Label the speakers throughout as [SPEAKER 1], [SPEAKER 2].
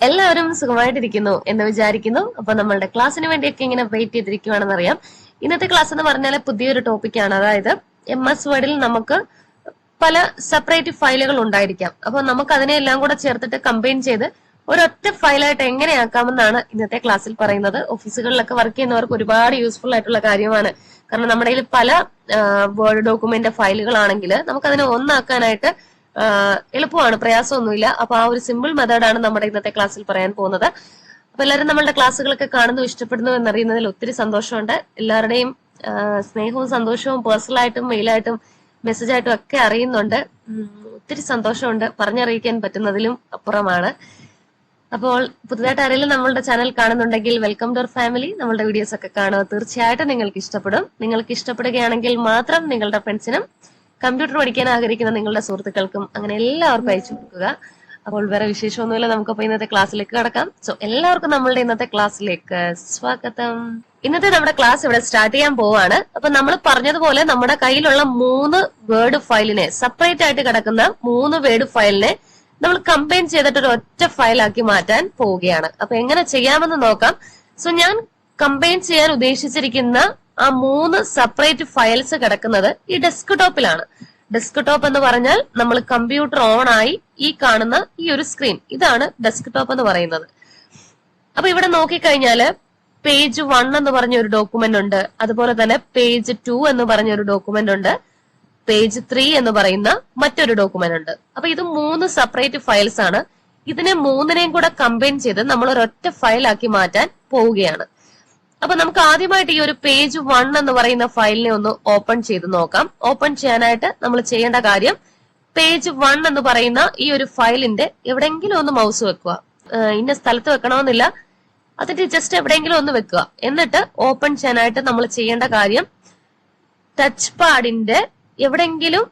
[SPEAKER 1] എല്ലാവരും സുഖമായിട്ടിരിക്കുന്നു എന്ന് വിചാരിക്കുന്നു. അപ്പൊ നമ്മളുടെ ക്ലാസ്സിന് വേണ്ടിയൊക്കെ ഇങ്ങനെ വെയിറ്റ് ചെയ്തിരിക്കുവാണെന്ന് അറിയാം. ഇന്നത്തെ ക്ലാസ് എന്ന് പറഞ്ഞാൽ പുതിയൊരു ടോപ്പിക്കാണ്. അതായത് MS വേർഡിൽ നമുക്ക് പല സെപ്പറേറ്റ് ഫയലുകൾ ഉണ്ടായിരിക്കാം. അപ്പൊ നമുക്ക് അതിനെല്ലാം കൂടെ ചേർത്തിട്ട് കമ്പൈൻ ചെയ്ത് ഒരൊറ്റ ഫയലായിട്ട് എങ്ങനെയാക്കാമെന്നാണ് ഇന്നത്തെ ക്ലാസ്സിൽ പറയുന്നത്. ഓഫീസുകളിലൊക്കെ വർക്ക് ചെയ്യുന്നവർക്ക് ഒരുപാട് യൂസ്ഫുൾ ആയിട്ടുള്ള കാര്യമാണ്. കാരണം നമ്മുടെ കയ്യിൽ പല വേർഡ് ഡോക്യുമെന്റ് ഫയലുകളാണെങ്കിൽ നമുക്ക് അതിനെ ഒന്നാക്കാനായിട്ട് എളുപ്പമാണ്, പ്രയാസമൊന്നുമില്ല. അപ്പൊ ആ ഒരു സിമ്പിൾ മെത്തേഡാണ് നമ്മുടെ ഇന്നത്തെ ക്ലാസ്സിൽ പറയാൻ പോകുന്നത്. അപ്പൊ എല്ലാവരും നമ്മളുടെ ക്ലാസ്സുകളൊക്കെ കാണുന്നു, ഇഷ്ടപ്പെടുന്നു എന്നറിയുന്നതിൽ ഒത്തിരി സന്തോഷമുണ്ട്. എല്ലാവരുടെയും സ്നേഹവും സന്തോഷവും പേഴ്സണലായിട്ടും മെയിലായിട്ടും മെസ്സേജായിട്ടും ഒക്കെ അറിയുന്നുണ്ട്. ഒത്തിരി സന്തോഷമുണ്ട്, പറഞ്ഞറിയിക്കാൻ പറ്റുന്നതിലും അപ്പുറമാണ്. അപ്പോൾ പുതുതായിട്ട് ആരെങ്കിലും നമ്മളുടെ ചാനൽ കാണുന്നുണ്ടെങ്കിൽ വെൽക്കം ടു അവർ ഫാമിലി. നമ്മളുടെ വീഡിയോസ് ഒക്കെ കാണുക, തീർച്ചയായിട്ടും നിങ്ങൾക്ക് ഇഷ്ടപ്പെടും. നിങ്ങൾക്ക് ഇഷ്ടപ്പെടുകയാണെങ്കിൽ മാത്രം നിങ്ങളുടെ ഫ്രണ്ട്സിനും കമ്പ്യൂട്ടർ പഠിക്കാൻ ആഗ്രഹിക്കുന്ന നിങ്ങളുടെ സുഹൃത്തുക്കൾക്കും അങ്ങനെ എല്ലാവർക്കും അയച്ചു കൊടുക്കുക. അപ്പോൾ വേറെ വിശേഷമൊന്നുമില്ല, നമുക്കപ്പോ ഇന്നത്തെ ക്ലാസ്സിലേക്ക് കടക്കാം. സോ എല്ലാവർക്കും നമ്മളുടെ ഇന്നത്തെ ക്ലാസ്സിലേക്ക് സ്വാഗതം. ഇന്നത്തെ നമ്മുടെ ക്ലാസ് ഇവിടെ സ്റ്റാർട്ട് ചെയ്യാൻ പോവാണ്. അപ്പൊ നമ്മൾ പറഞ്ഞതുപോലെ നമ്മുടെ കയ്യിലുള്ള 3 വേർഡ് ഫയലിനെ, സെപ്പറേറ്റ് ആയിട്ട് കിടക്കുന്ന 3 വേർഡ് ഫയലിനെ നമ്മൾ കമ്പൈൻ ചെയ്തിട്ട് ഒരു ഒറ്റ ഫയലാക്കി മാറ്റാൻ പോവുകയാണ്. അപ്പൊ എങ്ങനെ ചെയ്യാമെന്ന് നോക്കാം. സോ ഞാൻ കമ്പൈൻ ചെയ്യാൻ ഉദ്ദേശിച്ചിരിക്കുന്ന ആ 3 സെപ്പറേറ്റ് ഫയൽസ് കിടക്കുന്നത് ഈ ഡെസ്ക്ടോപ്പിലാണ്. ഡെസ്ക്ടോപ്പ് എന്ന് പറഞ്ഞാൽ നമ്മൾ കമ്പ്യൂട്ടർ ഓൺ ആയി ഈ കാണുന്ന ഈ ഒരു സ്ക്രീൻ, ഇതാണ് ഡെസ്ക്ടോപ്പ് എന്ന് പറയുന്നത്. അപ്പൊ ഇവിടെ നോക്കിക്കഴിഞ്ഞാല് പേജ് 1 എന്ന് പറഞ്ഞ ഒരു ഡോക്യുമെന്റ് ഉണ്ട്, അതുപോലെ തന്നെ പേജ് 2 എന്ന് പറഞ്ഞ ഒരു ഡോക്യുമെന്റ് ഉണ്ട്, പേജ് 3 എന്ന് പറയുന്ന മറ്റൊരു ഡോക്യുമെന്റ് ഉണ്ട്. അപ്പൊ ഇത് 3 സെപ്പറേറ്റ് ഫയൽസ് ആണ്. ഇതിനെ 3നെയും കൂടെ കമ്പൈൻ ചെയ്ത് നമ്മൾ ഒരൊറ്റ ഫയലാക്കി മാറ്റാൻ പോവുകയാണ്. അപ്പൊ നമുക്ക് ആദ്യമായിട്ട് ഈ ഒരു പേജ് 1 എന്ന് പറയുന്ന ഫയലിനെ ഒന്ന് ഓപ്പൺ ചെയ്ത് നോക്കാം. ഓപ്പൺ ചെയ്യാനായിട്ട് നമ്മൾ ചെയ്യേണ്ട കാര്യം, പേജ് 1 എന്ന് പറയുന്ന ഈ ഒരു ഫയലിന്റെ എവിടെയെങ്കിലും ഒന്ന് മൗസ് വെക്കുക. ഇന്ന സ്ഥലത്ത് വെക്കണമെന്നില്ല, അതിന്റെ ജസ്റ്റ് എവിടെയെങ്കിലും ഒന്ന് വെക്കുക. എന്നിട്ട് ഓപ്പൺ ചെയ്യാനായിട്ട് നമ്മൾ ചെയ്യേണ്ട കാര്യം, ടച്ച് പാഡിന്റെ എവിടെയെങ്കിലും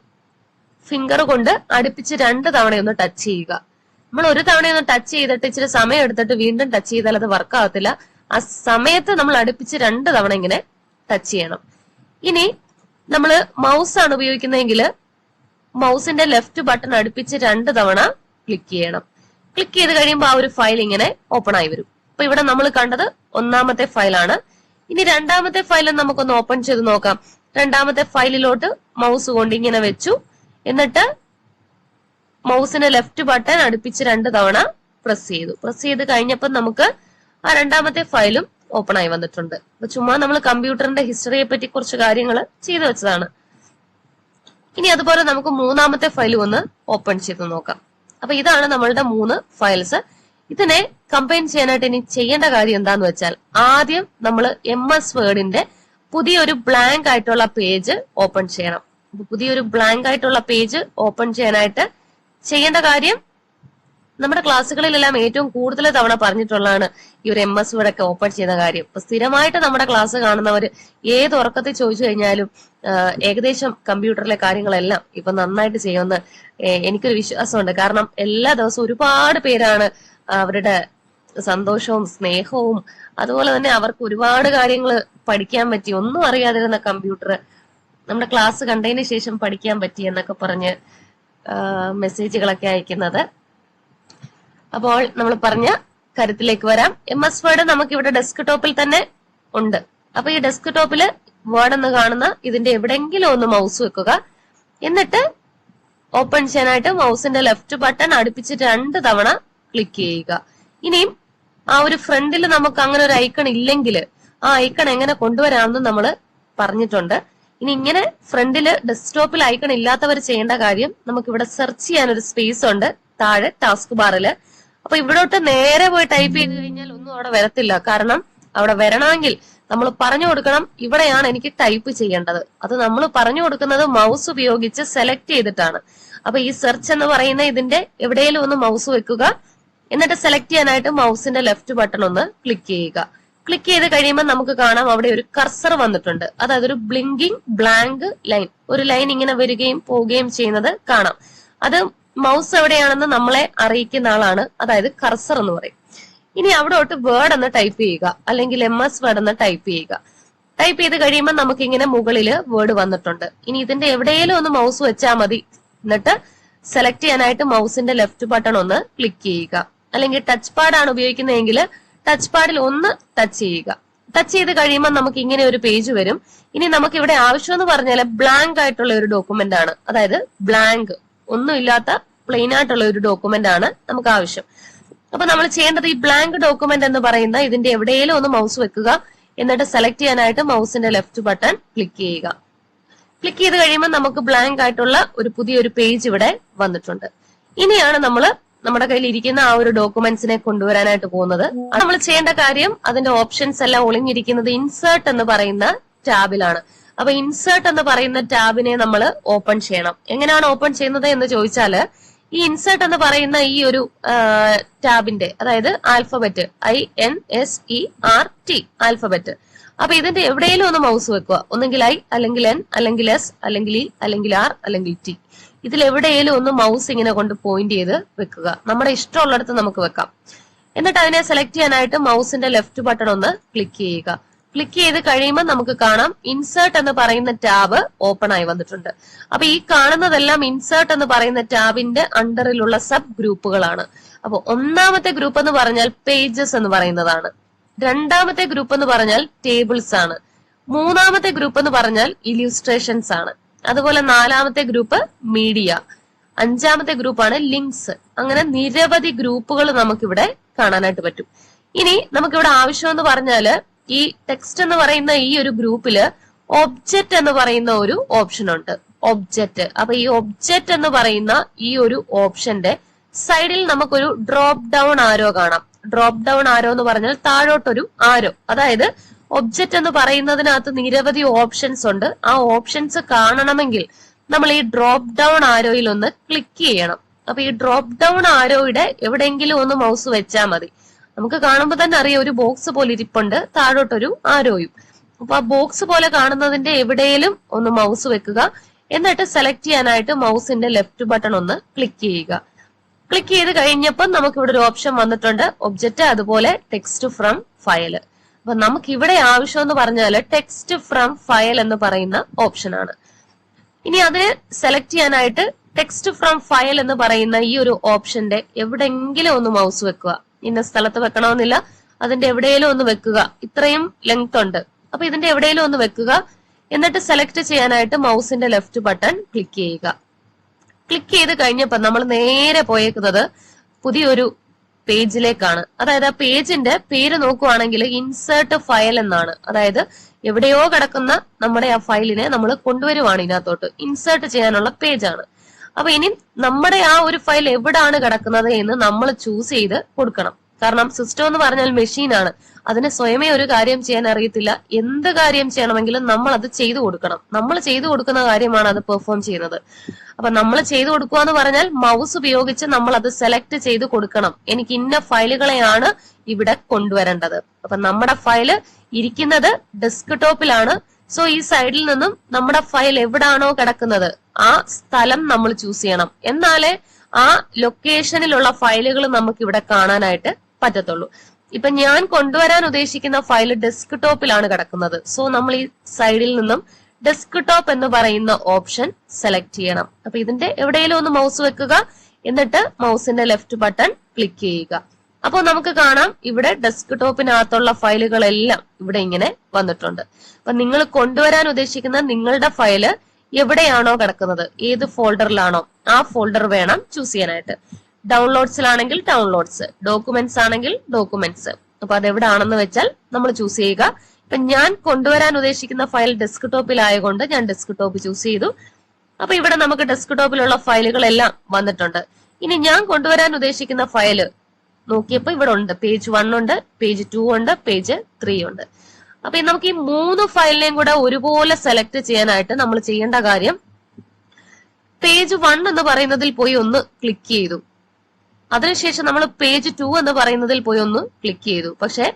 [SPEAKER 1] ഫിംഗർ കൊണ്ട് അടുപ്പിച്ച് 2 തവണ ഒന്ന് ടച്ച് ചെയ്യുക. നമ്മൾ ഒരു തവണയൊന്ന് ടച്ച് ചെയ്തിട്ട് ഇച്ചിരി സമയം എടുത്തിട്ട് വീണ്ടും ടച്ച് ചെയ്താൽ അത് വർക്ക് ആവത്തില്ല. ആ സമയത്ത് നമ്മൾ അടുപ്പിച്ച് 2 തവണ ഇങ്ങനെ ടച്ച് ചെയ്യണം. ഇനി നമ്മൾ മൗസ് ആണ് ഉപയോഗിക്കുന്നതെങ്കിൽ മൗസിന്റെ ലെഫ്റ്റ് ബട്ടൺ അടുപ്പിച്ച് 2 തവണ ക്ലിക്ക് ചെയ്യണം. ക്ലിക്ക് ചെയ്ത് കഴിയുമ്പോൾ ആ ഒരു ഫയൽ ഇങ്ങനെ ഓപ്പൺ ആയി വരും. അപ്പൊ ഇവിടെ നമ്മൾ കണ്ടത് 1ാമത്തെ ഫയലാണ്. ഇനി 2ാമത്തെ ഫയൽ നമുക്കൊന്ന് ഓപ്പൺ ചെയ്ത് നോക്കാം. 2ാമത്തെ ഫയലിലോട്ട് മൗസ് കൊണ്ട് ഇങ്ങനെ വെച്ചു, എന്നിട്ട് മൗസിന്റെ ലെഫ്റ്റ് ബട്ടൺ അടുപ്പിച്ച് 2 തവണ പ്രസ് ചെയ്തു. പ്രസ് ചെയ്ത് കഴിഞ്ഞപ്പോൾ നമുക്ക് ആ 2ാമത്തെ ഫയലും ഓപ്പൺ ആയി വന്നിട്ടുണ്ട്. അപ്പൊ ചുമ്മാ നമ്മൾ കമ്പ്യൂട്ടറിന്റെ ഹിസ്റ്ററിയെ പറ്റി കുറച്ച് കാര്യങ്ങൾ ചെയ്തു വെച്ചതാണ്. ഇനി അതുപോലെ നമുക്ക് 3ാമത്തെ ഫയലും ഒന്ന് ഓപ്പൺ ചെയ്ത് നോക്കാം. അപ്പൊ ഇതാണ് നമ്മളുടെ 3 ഫയൽസ്. ഇതിനെ കമ്പൈൻ ചെയ്യാനായിട്ട് ഇനി ചെയ്യേണ്ട കാര്യം എന്താന്ന് വെച്ചാൽ, ആദ്യം നമ്മൾ MS വേർഡിന്റെ പുതിയൊരു ബ്ലാങ്ക് ആയിട്ടുള്ള പേജ് ഓപ്പൺ ചെയ്യണം. പുതിയൊരു ബ്ലാങ്ക് ആയിട്ടുള്ള പേജ് ഓപ്പൺ ചെയ്യാനായിട്ട് ചെയ്യേണ്ട കാര്യം, നമ്മുടെ ക്ലാസ്സുകളിലെല്ലാം ഏറ്റവും കൂടുതൽ തവണ പറഞ്ഞിട്ടുള്ളതാണ് ഈ ഒരു MS വേർഡ് ഒക്കെ ഓപ്പൺ ചെയ്യുന്ന കാര്യം. ഇപ്പൊ സ്ഥിരമായിട്ട് നമ്മുടെ ക്ലാസ് കാണുന്നവർ ഏത് ഉറക്കത്തിൽ ചോദിച്ചു കഴിഞ്ഞാലും ഏകദേശം കമ്പ്യൂട്ടറിലെ കാര്യങ്ങളെല്ലാം ഇപ്പൊ നന്നായിട്ട് ചെയ്യുമെന്ന് എനിക്കൊരു വിശ്വാസമുണ്ട്. കാരണം എല്ലാ ദിവസവും ഒരുപാട് പേരാണ് അവരുടെ സന്തോഷവും സ്നേഹവും അതുപോലെ തന്നെ അവർക്ക് ഒരുപാട് കാര്യങ്ങൾ പഠിക്കാൻ പറ്റി, ഒന്നും അറിയാതിരുന്ന കമ്പ്യൂട്ടർ നമ്മുടെ ക്ലാസ് കണ്ടതിന് ശേഷം പഠിക്കാൻ പറ്റി എന്നൊക്കെ പറഞ്ഞ് മെസ്സേജുകളൊക്കെ അയക്കുന്നത്. അപ്പോൾ നമ്മൾ പറഞ്ഞ കാര്യത്തിലേക്ക് വരാം. MS വേർഡ് നമുക്ക് ഇവിടെ ഡെസ്ക്ടോപ്പിൽ തന്നെ ഉണ്ട്. അപ്പൊ ഈ ഡെസ്ക്ടോപ്പില് വേർഡ് എന്ന് കാണുന്ന ഇതിന്റെ എവിടെയെങ്കിലും ഒന്ന് മൗസ് വെക്കുക. എന്നിട്ട് ഓപ്പൺ ചെയ്യാനായിട്ട് മൗസിന്റെ ലെഫ്റ്റ് ബട്ടൺ അടുപ്പിച്ച് 2 തവണ ക്ലിക്ക് ചെയ്യുക. ഇനിയും ആ ഒരു ഫ്രണ്ടിൽ നമുക്ക് അങ്ങനെ ഒരു ഐക്കൺ ഇല്ലെങ്കിൽ ആ ഐക്കൺ എങ്ങനെ കൊണ്ടുവരാമെന്ന് നമ്മൾ പറഞ്ഞിട്ടുണ്ട്. ഇനി ഇങ്ങനെ ഫ്രണ്ടില് ഡെസ്ക്ടോപ്പിൽ ഐക്കൺ ഇല്ലാത്തവർ ചെയ്യേണ്ട കാര്യം, നമുക്ക് ഇവിടെ സെർച്ച് ചെയ്യാൻ ഒരു സ്പേസ് ഉണ്ട് താഴെ ടാസ്ക് ബാറിൽ. അപ്പൊ ഇവിടോട്ട് നേരെ പോയി ടൈപ്പ് ചെയ്ത് കഴിഞ്ഞാൽ ഒന്നും അവിടെ വരത്തില്ല. കാരണം അവിടെ വരണമെങ്കിൽ നമ്മൾ പറഞ്ഞു കൊടുക്കണം, ഇവിടെയാണ് എനിക്ക് ടൈപ്പ് ചെയ്യേണ്ടത്. അത് നമ്മൾ പറഞ്ഞു കൊടുക്കുന്നത് മൗസ് ഉപയോഗിച്ച് സെലക്ട് ചെയ്തിട്ടാണ്. അപ്പൊ ഈ സെർച്ച് എന്ന് പറയുന്ന ഇതിന്റെ എവിടെയെങ്കിലും ഒന്ന് മൗസ് വെക്കുക. എന്നിട്ട് സെലക്ട് ചെയ്യാനായിട്ട് മൗസിന്റെ ലെഫ്റ്റ് ബട്ടൺ ഒന്ന് ക്ലിക്ക് ചെയ്യുക. ക്ലിക്ക് ചെയ്ത് കഴിയുമ്പോൾ നമുക്ക് കാണാം അവിടെ ഒരു കർസർ വന്നിട്ടുണ്ട്. അതായത് ഒരു ബ്ലിങ്കിങ് ബ്ലാങ്ക് ലൈൻ, ഒരു ലൈൻ ഇങ്ങനെ വരികയും പോവുകയും ചെയ്യുന്നത് കാണാം. അത് മൗസ് എവിടെയാണെന്ന് നമ്മളെ അറിയിക്കുന്ന ആളാണ്, അതായത് കർസർ എന്ന് പറയും. ഇനി അവിടോട്ട് വേർഡ് എന്ന് ടൈപ്പ് ചെയ്യുക, അല്ലെങ്കിൽ MS വേർഡ് എന്ന് ടൈപ്പ് ചെയ്യുക. ടൈപ്പ് ചെയ്ത് കഴിയുമ്പോൾ നമുക്ക് ഇങ്ങനെ മുകളില് വേർഡ് വന്നിട്ടുണ്ട്. ഇനി ഇതിന്റെ എവിടെയെങ്കിലും ഒന്ന് മൗസ് വെച്ചാൽ മതി. എന്നിട്ട് സെലക്ട് ചെയ്യാനായിട്ട് മൗസിന്റെ ലെഫ്റ്റ് ബട്ടൺ ഒന്ന് ക്ലിക്ക് ചെയ്യുക. അല്ലെങ്കിൽ ടച്ച് പാഡ് ആണ് ഉപയോഗിക്കുന്നതെങ്കിൽ ടച്ച് പാഡിൽ ഒന്ന് ടച്ച് ചെയ്യുക. ടച്ച് ചെയ്ത് കഴിയുമ്പോൾ നമുക്ക് ഇങ്ങനെ ഒരു പേജ് വരും. ഇനി നമുക്ക് ഇവിടെ ആവശ്യം എന്ന് പറഞ്ഞാൽ ബ്ലാങ്ക് ആയിട്ടുള്ള ഒരു ഡോക്യുമെന്റ് ആണ്. അതായത് ബ്ലാങ്ക്, ഒന്നുമില്ലാത്ത പ്ലെയിൻ ആയിട്ടുള്ള ഒരു ഡോക്യുമെന്റ് ആണ് നമുക്ക് ആവശ്യം. അപ്പൊ നമ്മൾ ചെയ്യേണ്ടത് ഈ ബ്ലാങ്ക് ഡോക്യുമെന്റ് എന്ന് പറയുന്ന ഇതിന്റെ എവിടെയെങ്കിലും ഒന്ന് മൗസ് വെക്കുക. എന്നിട്ട് സെലക്ട് ചെയ്യാനായിട്ട് മൗസിന്റെ ലെഫ്റ്റ് ബട്ടൺ ക്ലിക്ക് ചെയ്യുക. ക്ലിക്ക് ചെയ്ത് കഴിയുമ്പോൾ നമുക്ക് ബ്ലാങ്ക് ആയിട്ടുള്ള ഒരു പുതിയൊരു പേജ് ഇവിടെ വന്നിട്ടുണ്ട്. ഇനിയാണ് നമ്മൾ നമ്മുടെ കയ്യിൽ ഇരിക്കുന്ന ആ ഒരു ഡോക്യുമെന്റ്സിനെ കൊണ്ടുവരാനായിട്ട് പോകുന്നത്. നമ്മൾ ചെയ്യേണ്ട കാര്യം, അതിന്റെ ഓപ്ഷൻസ് എല്ലാം ഒളിഞ്ഞിരിക്കുന്നത് ഇൻസേർട്ട് എന്ന് പറയുന്ന ടാബിലാണ്. അപ്പൊ ഇൻസേർട്ട് എന്ന് പറയുന്ന ടാബിനെ നമ്മൾ ഓപ്പൺ ചെയ്യണം. എങ്ങനെയാണ് ഓപ്പൺ ചെയ്യുന്നത് എന്ന് ചോദിച്ചാല്, ഈ ഇൻസേർട്ട് എന്ന് പറയുന്ന ഈ ഒരു ടാബിന്റെ, അതായത് ആൽഫബറ്റ് INSERT ആൽഫബറ്റ്. അപ്പൊ ഇതിന്റെ എവിടെയെങ്കിലും ഒന്ന് മൗസ് വെക്കുക. ഒന്നെങ്കിൽ I, അല്ലെങ്കിൽ N, അല്ലെങ്കിൽ S, അല്ലെങ്കിൽ E, അല്ലെങ്കിൽ R, അല്ലെങ്കിൽ T. ഇതിൽ എവിടെയെങ്കിലും ഒന്ന് മൗസ് ഇങ്ങനെ കൊണ്ട് പോയിന്റ് ചെയ്ത് വെക്കുക. നമ്മുടെ ഇഷ്ടമുള്ളിടത്ത് നമുക്ക് വെക്കാം. എന്നിട്ട് അതിനെ സെലക്ട് ചെയ്യാനായിട്ട് മൗസിന്റെ ലെഫ്റ്റ് ബട്ടൺ ഒന്ന് ക്ലിക്ക് ചെയ്യുക. ക്ലിക്ക് ചെയ്ത് കഴിയുമ്പോൾ നമുക്ക് കാണാം ഇൻസേർട്ട് എന്ന് പറയുന്ന ടാബ് ഓപ്പൺ ആയി വന്നിട്ടുണ്ട്. അപ്പൊ ഈ കാണുന്നതെല്ലാം ഇൻസേർട്ട് എന്ന് പറയുന്ന ടാബിന്റെ അണ്ടറിലുള്ള സബ് ഗ്രൂപ്പുകളാണ്. അപ്പൊ ഒന്നാമത്തെ ഗ്രൂപ്പ് എന്ന് പറഞ്ഞാൽ പേജസ് എന്ന് പറയുന്നതാണ്. രണ്ടാമത്തെ ഗ്രൂപ്പ് എന്ന് പറഞ്ഞാൽ ടേബിൾസ് ആണ്. മൂന്നാമത്തെ ഗ്രൂപ്പ് എന്ന് പറഞ്ഞാൽ ഇല്യൂസ്ട്രേഷൻസ് ആണ്. അതുപോലെ നാലാമത്തെ ഗ്രൂപ്പ് മീഡിയ, അഞ്ചാമത്തെ ഗ്രൂപ്പാണ് ലിങ്ക്സ്. അങ്ങനെ നിരവധി ഗ്രൂപ്പുകൾ നമുക്കിവിടെ കാണാനായിട്ട് പറ്റും. ഇനി നമുക്കിവിടെ ആവശ്യം എന്ന് പറഞ്ഞാല് ഈ ടെക്സ്റ്റ് എന്ന് പറയുന്ന ഈ ഒരു ഗ്രൂപ്പില് ഒബ്ജക്റ്റ് എന്ന് പറയുന്ന ഒരു ഓപ്ഷൻ ഉണ്ട്. ഒബ്ജക്റ്റ്. അപ്പൊ ഈ ഒബ്ജക്റ്റ് എന്ന് പറയുന്ന ഈ ഒരു ഓപ്ഷന്റെ സൈഡിൽ നമുക്കൊരു ഡ്രോപ്പ് ഡൗൺ ആരോ കാണാം. ഡ്രോപ്പ് ഡൗൺ ആരോ എന്ന് പറഞ്ഞാൽ താഴോട്ടൊരു ആരോ. അതായത് ഒബ്ജക്റ്റ് എന്ന് പറയുന്നതിനകത്ത് നിരവധി ഓപ്ഷൻസ് ഉണ്ട്. ആ ഓപ്ഷൻസ് കാണണമെങ്കിൽ നമ്മൾ ഈ ഡ്രോപ്പ് ഡൗൺ ആരോയിൽ ഒന്ന് ക്ലിക്ക് ചെയ്യണം. അപ്പൊ ഈ ഡ്രോപ്പ് ഡൗൺ ആരോയുടെ എവിടെയെങ്കിലും ഒന്ന് മൗസ് വെച്ചാൽ മതി. നമുക്ക് കാണുമ്പോൾ തന്നെ അറിയാം ഒരു ബോക്സ് പോലെ ഇരിപ്പുണ്ട്, താഴോട്ടൊരു ആരോയും. അപ്പൊ ആ ബോക്സ് പോലെ കാണുന്നതിന്റെ എവിടെയെങ്കിലും ഒന്ന് മൗസ് വെക്കുക. എന്നിട്ട് സെലക്ട് ചെയ്യാനായിട്ട് മൗസിന്റെ ലെഫ്റ്റ് ബട്ടൺ ഒന്ന് ക്ലിക്ക് ചെയ്യുക. ക്ലിക്ക് ചെയ്ത് കഴിഞ്ഞപ്പോൾ നമുക്ക് ഇവിടെ ഒരു ഓപ്ഷൻ വന്നിട്ടുണ്ട്, ഒബ്ജക്റ്റ്, അതുപോലെ ടെക്സ്റ്റ് ഫ്രം ഫയൽ. അപ്പൊ നമുക്ക് ഇവിടെ ആവശ്യം എന്ന് പറഞ്ഞാൽ ടെക്സ്റ്റ് ഫ്രം ഫയൽ എന്ന് പറയുന്ന ഓപ്ഷൻ ആണ്. ഇനി അതിനെ സെലക്ട് ചെയ്യാനായിട്ട് ടെക്സ്റ്റ് ഫ്രം ഫയൽ എന്ന് പറയുന്ന ഈ ഒരു ഓപ്ഷന്റെ എവിടെയെങ്കിലും ഒന്ന് മൗസ് വെക്കുക. ഇന്ന സ്ഥലത്ത് വെക്കണമെന്നില്ല, അതിന്റെ എവിടെയെങ്കിലും ഒന്ന് വെക്കുക. ഇത്രയും ലെങ്ത് ഉണ്ട്. അപ്പൊ ഇതിന്റെ എവിടെയെങ്കിലും ഒന്ന് വെക്കുക. എന്നിട്ട് സെലക്ട് ചെയ്യാനായിട്ട് മൗസിന്റെ ലെഫ്റ്റ് ബട്ടൺ ക്ലിക്ക് ചെയ്യുക. ക്ലിക്ക് ചെയ്ത് കഴിഞ്ഞപ്പോൾ നമ്മൾ നേരെ പോയേക്കുന്നത് പുതിയൊരു പേജിലേക്കാണ്. അതായത് ആ പേജിന്റെ പേര് നോക്കുവാണെങ്കിൽ ഇൻസേർട്ട് ഫയൽ എന്നാണ്. അതായത് എവിടെയോ കിടക്കുന്ന നമ്മുടെ ആ ഫയലിനെ നമ്മൾ കൊണ്ടുവരുവാണ് ഇതിനകത്തോട്ട്. ഇൻസേർട്ട് ചെയ്യാനുള്ള പേജാണ്. അപ്പൊ ഇനി നമ്മുടെ ആ ഒരു ഫയൽ എവിടാണ് കിടക്കുന്നത് എന്ന് നമ്മൾ ചൂസ് ചെയ്ത് കൊടുക്കണം. കാരണം സിസ്റ്റം എന്ന് പറഞ്ഞാൽ മെഷീനാണ്. അതിന് സ്വയമേ ഒരു കാര്യം ചെയ്യാൻ അറിയത്തില്ല. എന്ത് കാര്യം ചെയ്യണമെങ്കിലും നമ്മൾ അത് ചെയ്തു കൊടുക്കണം. നമ്മൾ ചെയ്തു കൊടുക്കുന്ന കാര്യമാണ് അത് പെർഫോം ചെയ്യുന്നത്. അപ്പൊ നമ്മൾ ചെയ്തു കൊടുക്കുക എന്ന് പറഞ്ഞാൽ മൗസ് ഉപയോഗിച്ച് നമ്മൾ അത് സെലക്ട് ചെയ്ത് കൊടുക്കണം. എനിക്ക് ഇന്ന ഫയലുകളെയാണ് ഇവിടെ കൊണ്ടുവരേണ്ടത്. അപ്പൊ നമ്മുടെ ഫയല് ഇരിക്കുന്നത് ഡെസ്ക്ടോപ്പിലാണ്. സോ ഈ സൈഡിൽ നിന്നും നമ്മുടെ ഫയൽ എവിടാണോ കിടക്കുന്നത് ആ സ്ഥലം നമ്മൾ ചൂസ് ചെയ്യണം. എന്നാലേ ആ ലൊക്കേഷനിലുള്ള ഫയലുകൾ നമുക്ക് ഇവിടെ കാണാനായിട്ട് പറ്റത്തുള്ളൂ. ഇപ്പൊ ഞാൻ കൊണ്ടുവരാൻ ഉദ്ദേശിക്കുന്ന ഫയൽ ഡെസ്ക്ടോപ്പിലാണ് കിടക്കുന്നത്. സോ നമ്മൾ ഈ സൈഡിൽ നിന്നും ഡെസ്ക്ടോപ്പ് എന്ന് പറയുന്ന ഓപ്ഷൻ സെലക്ട് ചെയ്യണം. അപ്പൊ ഇതിന്റെ എവിടെയെങ്കിലും ഒന്ന് മൗസ് വെക്കുക. എന്നിട്ട് മൗസിന്റെ ലെഫ്റ്റ് ബട്ടൺ ക്ലിക്ക് ചെയ്യുക. അപ്പോൾ നമുക്ക് കാണാം ഇവിടെ ഡെസ്ക്ടോപ്പിനകത്തുള്ള ഫയലുകളെല്ലാം ഇവിടെ ഇങ്ങനെ വന്നിട്ടുണ്ട്. അപ്പൊ നിങ്ങൾ കൊണ്ടുവരാൻ ഉദ്ദേശിക്കുന്ന നിങ്ങളുടെ ഫയല് എവിടെയാണോ കിടക്കുന്നത്, ഏത് ഫോൾഡറിലാണോ ആ ഫോൾഡർ വേണം ചൂസ് ചെയ്യാനായിട്ട്. ഡൗൺലോഡ്സിലാണെങ്കിൽ ഡൗൺലോഡ്സ്, ഡോക്യുമെന്റ്സ് ആണെങ്കിൽ ഡോക്യുമെന്റ്സ്. അപ്പൊ അതെവിടാണെന്ന് വെച്ചാൽ നമ്മൾ ചൂസ് ചെയ്യുക. ഇപ്പൊ ഞാൻ കൊണ്ടുവരാൻ ഉദ്ദേശിക്കുന്ന ഫയൽ ഡെസ്ക്ടോപ്പിലായതുകൊണ്ട് ഞാൻ ഡെസ്ക്ടോപ്പ് ചൂസ് ചെയ്തു. അപ്പൊ ഇവിടെ നമുക്ക് ഡെസ്ക്ടോപ്പിലുള്ള ഫയലുകളെല്ലാം വന്നിട്ടുണ്ട്. ഇനി ഞാൻ കൊണ്ടുവരാൻ ഉദ്ദേശിക്കുന്ന ഫയല് നോക്കിയപ്പോ ഇവിടെ ഉണ്ട്. പേജ് 1 ഉണ്ട്, പേജ് 2 ഉണ്ട്, പേജ് 3 ഉണ്ട്. അപ്പൊ നമുക്ക് ഈ 3 ഫയലിനെയും കൂടെ ഒരുപോലെ സെലക്ട് ചെയ്യാനായിട്ട് നമ്മൾ ചെയ്യേണ്ട കാര്യം, പേജ് 1 എന്ന് പറയുന്നതിൽ പോയി ഒന്ന് ക്ലിക്ക് ചെയ്തു. അതിനുശേഷം നമ്മൾ പേജ് 2 എന്ന് പറയുന്നതിൽ പോയി ഒന്ന് ക്ലിക്ക് ചെയ്തു. പക്ഷെ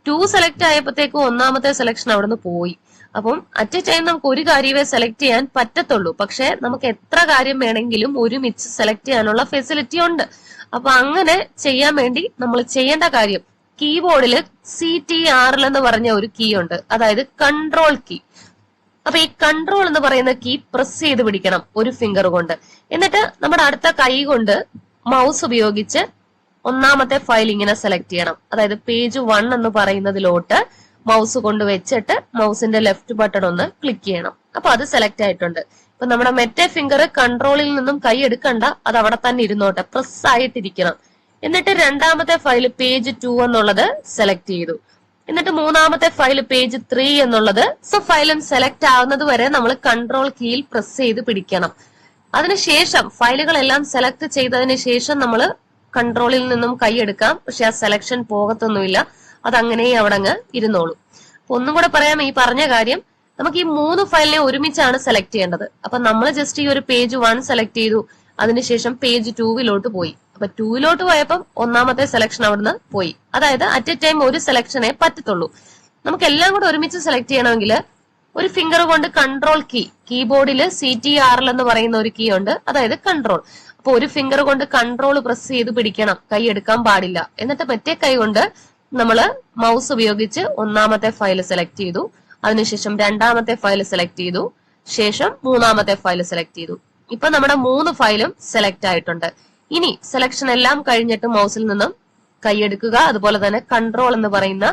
[SPEAKER 1] 2 സെലക്ട് ആയപ്പോഴത്തേക്കും ഒന്നാമത്തെ സെലക്ഷൻ അവിടെ നിന്ന് പോയി. അപ്പം അറ്റ് എ ടൈം നമുക്ക് ഒരു കാര്യമേ സെലക്ട് ചെയ്യാൻ പറ്റത്തുള്ളൂ. പക്ഷെ നമുക്ക് എത്ര കാര്യം വേണമെങ്കിലും ഒരുമിച്ച് സെലക്ട് ചെയ്യാനുള്ള ഫെസിലിറ്റി ഉണ്ട്. അപ്പൊ അങ്ങനെ ചെയ്യാൻ വേണ്ടി നമ്മൾ ചെയ്യേണ്ട കാര്യം, കീബോർഡിൽ CTRL എന്ന് പറഞ്ഞ ഒരു കീ ഉണ്ട്, അതായത് കൺട്രോൾ കീ. അപ്പൊ ഈ കൺട്രോൾ എന്ന് പറയുന്ന കീ പ്രസ് ചെയ്ത് പിടിക്കണം ഒരു ഫിംഗർ കൊണ്ട്. എന്നിട്ട് നമ്മുടെ അടുത്ത കൈ കൊണ്ട് മൗസ് ഉപയോഗിച്ച് ഒന്നാമത്തെ ഫയൽ ഇങ്ങനെ സെലക്ട് ചെയ്യണം. അതായത് പേജ് 1 എന്ന് പറയുന്നതിലോട്ട് മൗസ് കൊണ്ട് വെച്ചിട്ട് മൗസിന്റെ ലെഫ്റ്റ് ബട്ടൺ ഒന്ന് ക്ലിക്ക് ചെയ്യണം. അപ്പൊ അത് സെലക്ട് ആയിട്ടുണ്ട്. ഇപ്പൊ നമ്മുടെ മറ്റേ ഫിംഗർ കൺട്രോളിൽ നിന്നും കൈ എടുക്കണ്ട, അത് അവിടെ തന്നെ ഇരുന്നോട്ടെ, പ്രസ് ആയിട്ടിരിക്കണം. എന്നിട്ട് രണ്ടാമത്തെ ഫയൽ പേജ് 2 എന്നുള്ളത് സെലക്ട് ചെയ്തു. എന്നിട്ട് മൂന്നാമത്തെ ഫയൽ പേജ് 3 എന്നുള്ളത് ഫയലും സെലക്ട് ആവുന്നത് വരെ നമ്മൾ കൺട്രോൾ കീയിൽ പ്രസ് ചെയ്ത് പിടിക്കണം. അതിനുശേഷം ഫയലുകളെല്ലാം സെലക്ട് ചെയ്തതിന് ശേഷം നമ്മൾ കൺട്രോളിൽ നിന്നും കൈ എടുക്കാം. പക്ഷെ ആ സെലക്ഷൻ പോകത്തൊന്നുമില്ല, അതങ്ങനെ അവിടെ അങ്ങ് ഇരുന്നോളൂ. ഒന്നും കൂടെ പറയാം, ഈ പറഞ്ഞ കാര്യം നമുക്ക് ഈ 3 ഫയലിനെ ഒരുമിച്ചാണ് സെലക്ട് ചെയ്യേണ്ടത്. അപ്പൊ നമ്മൾ ജസ്റ്റ് ഈ ഒരു പേജ് 1 സെലക്ട് ചെയ്തു, അതിനുശേഷം പേജ് 2 പോയി. അപ്പൊ 2 പോയപ്പം ഒന്നാമത്തെ സെലക്ഷൻ അവിടുന്ന് പോയി. അതായത് അറ്റ് എ ടൈം ഒരു സെലക്ഷനെ പറ്റത്തുള്ളൂ. നമുക്ക് എല്ലാം കൂടെ ഒരുമിച്ച് സെലക്ട് ചെയ്യണമെങ്കിൽ ഒരു ഫിംഗർ കൊണ്ട് കൺട്രോൾ കീബോർഡിൽ CTRL എന്ന് പറയുന്ന ഒരു കീ ഉണ്ട്, അതായത് കൺട്രോൾ. അപ്പൊ ഒരു ഫിംഗർ കൊണ്ട് കൺട്രോൾ പ്രസ് ചെയ്ത് പിടിക്കണം, കൈ എടുക്കാൻ പാടില്ല. എന്നിട്ട് മറ്റേ കൈ കൊണ്ട് നമ്മള് മൗസ് ഉപയോഗിച്ച് ഒന്നാമത്തെ ഫയൽ സെലക്ട് ചെയ്തു, അതിനുശേഷം രണ്ടാമത്തെ ഫയൽ സെലക്ട് ചെയ്തു, ശേഷം മൂന്നാമത്തെ ഫയൽ സെലക്ട് ചെയ്തു. ഇപ്പൊ നമ്മുടെ 3 ഫയലും സെലക്ട് ആയിട്ടുണ്ട്. ഇനി സെലക്ഷൻ എല്ലാം കഴിഞ്ഞിട്ട് മൗസിൽ നിന്നും കൈയെടുക്കുക, അതുപോലെ തന്നെ കൺട്രോൾ എന്ന് പറയുന്ന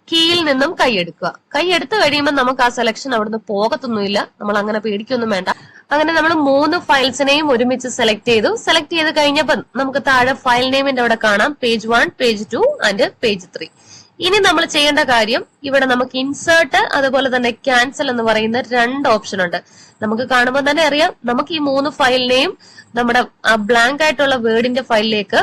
[SPEAKER 1] കീയിൽ നിന്നും കൈയെടുക്കുക. കൈയെടുത്ത് കഴിയുമ്പോൾ നമുക്ക് ആ സെലക്ഷൻ അവിടുന്ന് പോകത്തൊന്നുമില്ല, നമ്മൾ അങ്ങനെ പേടിക്കൊന്നും വേണ്ട. അങ്ങനെ നമ്മൾ 3 ഫയൽസിനെയും ഒരുമിച്ച് സെലക്ട് ചെയ്ത് കഴിഞ്ഞപ്പോൾ നമുക്ക് താഴെ ഫയൽ നെയിമിന്റെ അവിടെ കാണാം പേജ് 1, പേജ് 2 ആൻഡ് പേജ് 3. ഇനി നമ്മൾ ചെയ്യേണ്ട കാര്യം, ഇവിടെ നമുക്ക് ഇൻസേർട്ട് അതുപോലെ തന്നെ ക്യാൻസൽ എന്ന് പറയുന്ന 2 ഓപ്ഷൻ ഉണ്ട്. നമുക്ക് കാണുമ്പോൾ തന്നെ അറിയാം, നമുക്ക് ഈ 3 ഫയലിനെയും നമ്മുടെ ബ്ലാങ്ക് ആയിട്ടുള്ള വേർഡിന്റെ ഫയലിലേക്ക്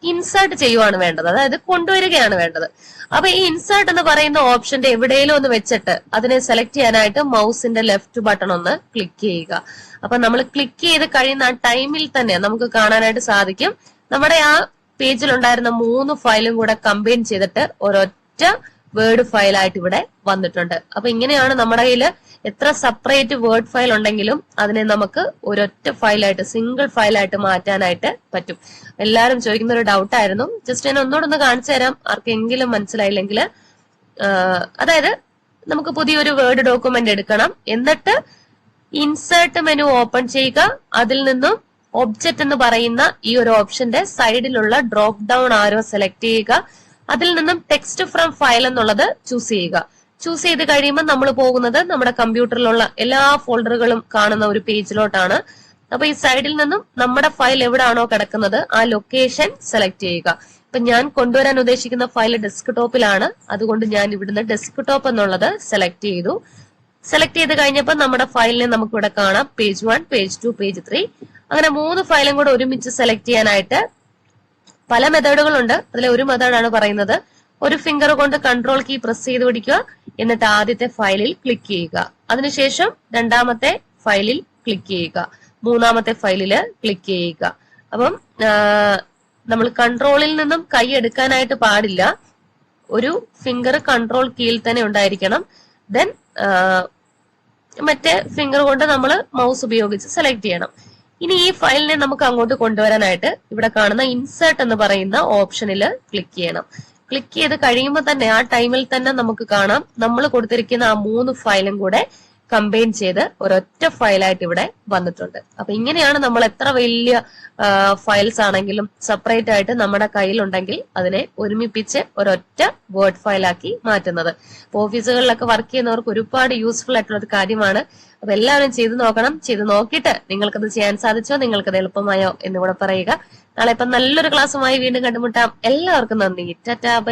[SPEAKER 1] ഇൻസേർട്ട് ചെയ്യുവാണ് വേണ്ടത്, അതായത് കൊണ്ടുവരികയാണ് വേണ്ടത്. അപ്പൊ ഈ ഇൻസേർട്ട് എന്ന് പറയുന്ന ഓപ്ഷന്റെ എവിടെയെങ്കിലും ഒന്ന് വെച്ചിട്ട് അതിനെ സെലക്ട് ചെയ്യാനായിട്ട് മൗസിന്റെ ലെഫ്റ്റ് ബട്ടൺ ഒന്ന് ക്ലിക്ക് ചെയ്യുക. അപ്പൊ നമ്മൾ ക്ലിക്ക് ചെയ്ത് കഴിയുന്ന ആ ടൈമിൽ തന്നെ നമുക്ക് കാണാനായിട്ട് സാധിക്കും നമ്മുടെ ആ പേജിൽ ഉണ്ടായിരുന്ന 3 ഫയലും കൂടെ കമ്പൈൻ ചെയ്തിട്ട് ഒരൊറ്റ വേർഡ് ഫയലായിട്ട് ഇവിടെ വന്നിട്ടുണ്ട്. അപ്പൊ ഇങ്ങനെയാണ് നമ്മുടെ കയ്യിൽ എത്ര സെപ്പറേറ്റ് വേർഡ് ഫയൽ ഉണ്ടെങ്കിലും അതിനെ നമുക്ക് ഒരൊറ്റ ഫയലായിട്ട്, സിംഗിൾ ഫയലായിട്ട് മാറ്റാനായിട്ട് പറ്റും. എല്ലാവരും ചോദിക്കുന്ന ഒരു ഡൗട്ട് ആയിരുന്നു, ജസ്റ്റ് ഞാൻ ഒന്നുകൂടെ കാണിച്ചു തരാം ആർക്കെങ്കിലും മനസ്സിലായില്ലെങ്കിൽ. അതായത് നമുക്ക് പുതിയൊരു വേർഡ് ഡോക്യുമെന്റ് എടുക്കണം, എന്നിട്ട് ഇൻസേർട്ട് മെനു ഓപ്പൺ ചെയ്യുക, അതിൽ നിന്നും ഒബ്ജക്റ്റ് എന്ന് പറയുന്ന ഈ ഒരു ഓപ്ഷന്റെ സൈഡിലുള്ള ഡ്രോപ്പ് ഡൗൺ ആരോ സെലക്ട് ചെയ്യുക, അതിൽ നിന്നും ടെക്സ്റ്റ് ഫ്രം ഫയൽ എന്നുള്ളത് ചൂസ് ചെയ്യുക. ചൂസ് ചെയ്ത് കഴിയുമ്പോൾ നമ്മൾ പോകുന്നത് നമ്മുടെ കമ്പ്യൂട്ടറിലുള്ള എല്ലാ ഫോൾഡറുകളും കാണുന്ന ഒരു പേജിലോട്ടാണ്. അപ്പൊ ഈ സൈഡിൽ നിന്നും നമ്മുടെ ഫയൽ എവിടാണോ കിടക്കുന്നത് ആ ലൊക്കേഷൻ സെലക്ട് ചെയ്യുക. ഇപ്പൊ ഞാൻ കൊണ്ടുവരാൻ ഉദ്ദേശിക്കുന്ന ഫയൽ ഡെസ്ക്ടോപ്പിലാണ്, അതുകൊണ്ട് ഞാൻ ഇവിടുന്ന് ഡെസ്ക്ടോപ്പ് എന്നുള്ളത് സെലക്ട് ചെയ്തു. സെലക്ട് ചെയ്ത് കഴിഞ്ഞപ്പോൾ നമ്മുടെ ഫയലിനെ നമുക്ക് ഇവിടെ കാണാം പേജ് 1, പേജ് 2, പേജ് 3. അങ്ങനെ 3 ഫയലും കൂടെ ഒരുമിച്ച് സെലക്ട് ചെയ്യാനായിട്ട് പല മെത്തേഡുകളുണ്ട്. അതിലെ ഒരു മെത്തേഡാണ് പറയുന്നത്. ഒരു ഫിംഗർ കൊണ്ട് കൺട്രോൾ കീ പ്രസ് ചെയ്ത് പിടിക്കുക, എന്നിട്ട് ആദ്യത്തെ ഫയലിൽ ക്ലിക്ക് ചെയ്യുക, അതിനുശേഷം രണ്ടാമത്തെ ഫയലിൽ ക്ലിക്ക് ചെയ്യുക, മൂന്നാമത്തെ ഫയലിൽ ക്ലിക്ക് ചെയ്യുക. അപ്പം നമ്മൾ കൺട്രോളിൽ നിന്നും കൈ എടുക്കാനായിട്ട് പാടില്ല, ഒരു ഫിംഗർ കൺട്രോൾ കീയിൽ തന്നെ ഉണ്ടായിരിക്കണം. ദെൻ മറ്റേ ഫിംഗർ കൊണ്ട് നമ്മൾ മൗസ് ഉപയോഗിച്ച് സെലക്ട് ചെയ്യണം. ഇനി ഈ ഫയലിനെ നമുക്ക് അങ്ങോട്ട് കൊണ്ടുവരാനായിട്ട് ഇവിടെ കാണുന്ന ഇൻസേർട്ട് എന്ന് പറയുന്ന ഓപ്ഷനിൽ ക്ലിക്ക് ചെയ്യണം. ക്ലിക്ക് ചെയ്ത് കഴിയുമ്പോൾ തന്നെ ആ ടൈമിൽ തന്നെ നമുക്ക് കാണാം നമ്മൾ കൊടുത്തിരിക്കുന്ന ആ 3 ഫയലും കൂടെ കമ്പൈൻ ചെയ്ത് ഒരൊറ്റ ഫയലായിട്ട് ഇവിടെ വന്നിട്ടുണ്ട്. അപ്പൊ ഇങ്ങനെയാണ് നമ്മൾ എത്ര വലിയ ഫയൽസ് ആണെങ്കിലും സെപ്പറേറ്റ് ആയിട്ട് നമ്മുടെ കയ്യിലുണ്ടെങ്കിൽ അതിനെ ഒരുമിപ്പിച്ച് ഒരൊറ്റ വേർഡ് ഫയലാക്കി മാറ്റുന്നത്. ഓഫീസുകളിലൊക്കെ വർക്ക് ചെയ്യുന്നവർക്ക് ഒരുപാട് യൂസ്ഫുൾ ആയിട്ടുള്ള ഒരു കാര്യമാണ്. അപ്പൊ എല്ലാവരും ചെയ്തു നോക്കണം. ചെയ്ത് നോക്കിയിട്ട് നിങ്ങൾക്കത് ചെയ്യാൻ സാധിച്ചോ, നിങ്ങൾക്കത് എളുപ്പമായോ എന്നുകൂടെ പറയുക. നാളെ ഇപ്പൊ നല്ലൊരു ക്ലാസ്സുമായി വീണ്ടും കണ്ടുമുട്ടാം. എല്ലാവർക്കും നന്ദി. ടാറ്റാ.